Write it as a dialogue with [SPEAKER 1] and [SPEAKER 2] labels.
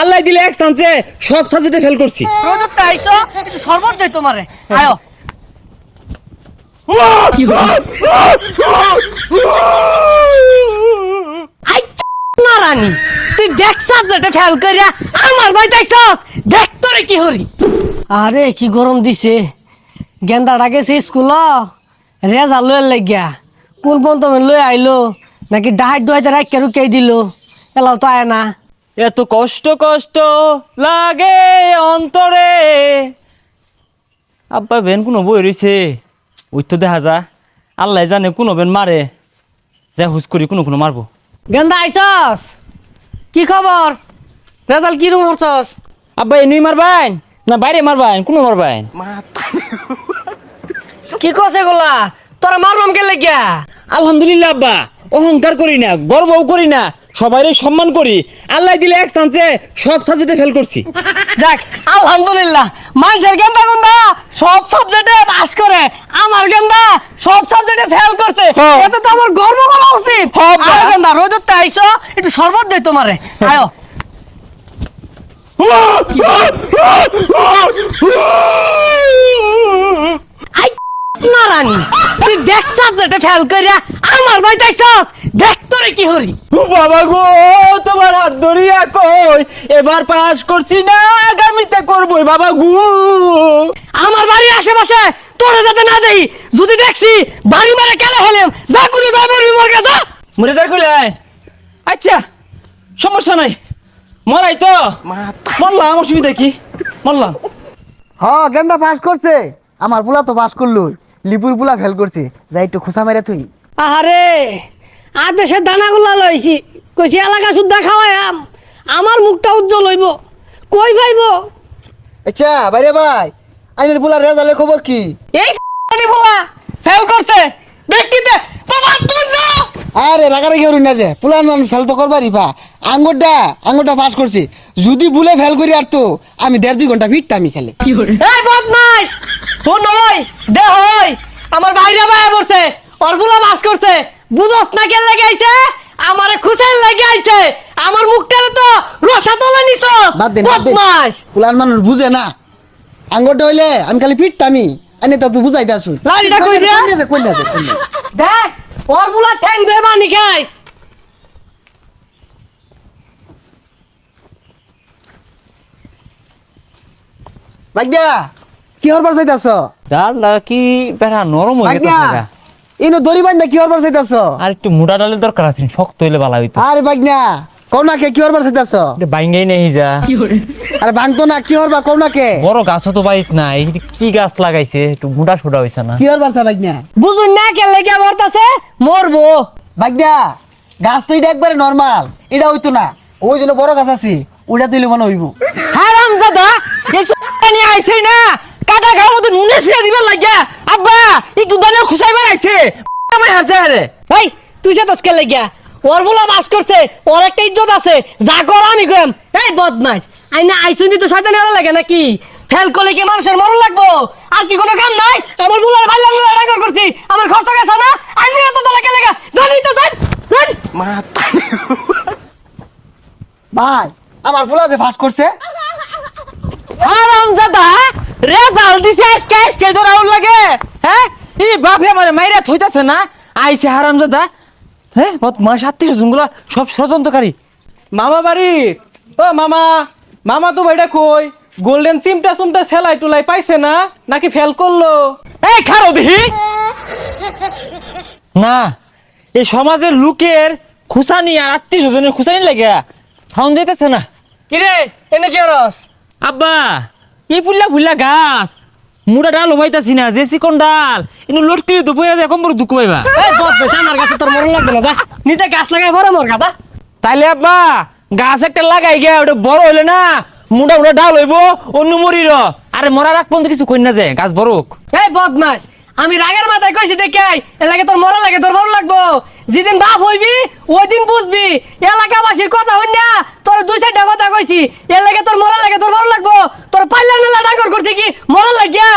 [SPEAKER 1] আল্লাহ দিলে এক চান্সে সব সাবজেক্টে ফেল করছি।
[SPEAKER 2] রোদ তাইছো একটু শরবত দে তোমারে আয়ো আই না রানী তুই দেখ সাবজেক্টে ফেল করিয়া আমার ভাই দেখছস দেখ তোরে কি হরি আরে কি গরম দিছে গেন্দাটা গেছে স্কুল রেজাল্ট লয়ে লাগিয়া কোন পর্যন্ত লই আইলো নাকি ডাহাই ডুয়াইতে রাখিয়া রুকিয়ে দিল এলাও তো আয় না
[SPEAKER 1] এত কষ্ট কষ্ট লাগে অন্তরে। আব্বা বেন কোনো বই রয়েছে ওই তো দেখা যা আল্লাহ জানে কোনো বেন মারে যা হুস করি কোনো কোনো মারবো।
[SPEAKER 2] গেন্দা আইসস কি খবর রেজাল্ট কি রকম হচ্ছস
[SPEAKER 1] আব্বা এনুই মারবাইন না বাইরে মারবাইন কোনো মারবাইন?
[SPEAKER 2] কি কছে গোলা তোরা মারবাম কে লাগিয়া
[SPEAKER 1] আলহামদুলিল্লাহ আব্বা, অহংকার করি না, গর্বও করি না, সবাইরে সম্মান করি। আল্লাহ দিলে এক চান্সে সব সাবজেক্টে ফেল করছি।
[SPEAKER 2] যাক আলহামদুলিল্লাহ মানুষের গেন্দা গন্দা সব সাবজেক্টে পাস করে আমার গেন্দা সব সাবজেক্টে ফেল করছে এতে তো আমার গর্ব করা উচিত। আরে গেন্দা রোদতে আইছো একটু শরবত দে তোমারে আয়ো আই না রানী তুই দেখ সাবজেক্টে ফেল করিয়া আমার ভাই দেখছস দেখ তোরে কি হরি
[SPEAKER 1] বাবা গো তোমার হাত ধরিয়া কই এবার পাস করছি না আগামীতে করবই বাবা গো।
[SPEAKER 2] আমার বাড়ির আশেপাশে তোরে যাতে না দেই যদি দেখছি বাড়ি মারে কেলা হলাম যা করে যা মরবি মরগে যা
[SPEAKER 1] মরে যার কইলে আচ্ছা সমস্যা নাই মরাই তো মরলাম অসুবিধা কি মরলাম।
[SPEAKER 3] হ্যাঁ গেন্দা পাস করছে আমার পোলা তো পাস করলো লিপুর পোলা ফেল করছে যাই একটু খোসা মেরে তুই
[SPEAKER 2] আরে আদেশের দানাগুলা লইছি কইছি এলাকা শুদ্ধা খাওয়াইম আমার মুখটা উজ্জ্বল হইব কই পাইব
[SPEAKER 3] আচ্ছা বাইরে ভাই আইনের পোলার রেজাল্টের খবর কি?
[SPEAKER 2] এই বলা ফেল করছে ব্যক্তিতে তোমার তুই যাও
[SPEAKER 3] আরে রাগারাগি হরুন না যে পোলার মানুষ ফেল তো করবারই পা আঙ্গুরটা পাস করছি যদি ভুলে ফেল করি আর তো আমি 1.5-2 ঘন্টা ফিরতামই খেলে।
[SPEAKER 2] এই বদমাশ হুন হই দে হই আমার ভাইরা ভাই বলছে অরবুলা বাস করছে বুঝছ না কেন লাগে আইছে আমারে খুশাল লাগে আইছে আমার মুখটারে তো রসা তলে নিছ
[SPEAKER 3] বাদ দেন
[SPEAKER 2] বদমাশ
[SPEAKER 3] পোলার মানুষ বুঝে না আঙ্গুরটা হইলে আমি খালি ফিরতামই আনে তো তুই বুঝাইতে আসুন
[SPEAKER 2] লাড়িটা কই দিয়া
[SPEAKER 3] কইলে
[SPEAKER 2] দেখ অরবুলা ঠ্যাং দে বানি খাইস
[SPEAKER 3] ভাগ্যা কি হরবার চাইতাছ?
[SPEAKER 1] ডালটা কি বেড়া নরম হয়ে
[SPEAKER 3] ভাগ্যা
[SPEAKER 1] গেছে না?
[SPEAKER 3] ইনো দড়ি বান্ধা কি হরবার চাইতাছ?
[SPEAKER 1] আর একটু মোটা ডালের দরকার আছে, শক্ত হইলে ভালো হইতো।
[SPEAKER 3] আরে ভাগ্যা কও না কে কি হরবার চাইতাছ?
[SPEAKER 1] এটা বাইঙ্গাই নেই যা
[SPEAKER 3] আরে ভাঙতো না কি হরবা কও না কে
[SPEAKER 1] বড় গাছও তো বাইত নাই, কি গাছ লাগাইছে একটু মোটা সোটা হইছে না?
[SPEAKER 3] কি হরবার চা ভাগ্যা?
[SPEAKER 2] বুঝুন না কেন লাগে মরতাছে মরবো
[SPEAKER 3] ভাগ্যা গাছ তো এটা একবারে নরমাল এটা হইতো না ওই জন্য বড় গাছ আছে ওইটা তুইলে মনে হইব।
[SPEAKER 2] হারামজাদা এসব নিয়ে আইছে না কাটা খাওয়ার মতো নুনে ছিঁড়ে দিবার লাগিয়া আব্বা একটু দানে খুশাই বানাইছে আমার হারছে রে এই তুই যে দশকে লাগিয়া ওর বলা বাস করছে ওর একটা ইজ্জত আছে যা কর আমি কইম এই বদমাইশ আইনা আইছুনি তো শয়তানি হলা লাগে নাকি ফেল করলে কি মানুষের মরণ লাগবো আর কি কোনো কাম নাই আমার বুলার ভাই লাগলো রাগার করছি আমার খরচ গেছে না আইনি তো লাগে লাগা জানি তো জান
[SPEAKER 3] ভাই আমার পোলা যে ফাঁস করছে
[SPEAKER 2] হারামজাদা রেজাল্ট দিছে আজকে ধরাউন লাগে
[SPEAKER 1] হ্যাঁ এই বাপে আমার মাইরা থইতাছে না আইছে হারামজাদা। হ্যাঁ মা আত্মীয় স্বজনগুলা সব ষড়যন্ত্রকারী।
[SPEAKER 4] মামা বাড়ি ও মামা মামা তো ভাইটা কই গোল্ডেন চিমটা চুমটা সেলাই টুলাই পাইছে না নাকি ফেল করলো?
[SPEAKER 1] এই খারো দেখি না এই সমাজের লোকের খুসানি আর আত্মীয় স্বজনের খুসানি লাগে ফাউন দিতেছে না।
[SPEAKER 2] কিরে এনে কি রস
[SPEAKER 1] আব্বা এই ফুল্লা ফুল্লা গাছ মুড়া ডাল হবাইতাছি না যে চিকন ডাল ইনু লটকি তো পয়রা যায় কম বড় দুঃখ পাইবা।
[SPEAKER 2] এই বদমাইশ আমার কাছে তোর মরণ লাগবে না যা নিতে গাছ লাগাই পরে মর গাদা
[SPEAKER 1] তাইলে আব্বা গাছ একটা লাগাই গিয়া ওটা বড় হইলে না মুড়া মুড়া ডাল হইব অন্য মরির আরে মরার আগ পর্যন্ত কিছু কই না যায় গাছ বড়ুক।
[SPEAKER 2] এই বদমাস আমি রাগের মাথায় কইছি দেখে এ লাগে তোর মরা লাগে তোর ভালো লাগবো যেদিন বাপ হইবি ওই দিন বুঝবি এলাকাবাসীর কথা হই না তোর 2-4টা কথা কইছি এ লাগে তোর মরা লাগে তোর ভালো লাগবো তোর পাইলা না ডাঙ্গর করছে কি মরা লাগিয়া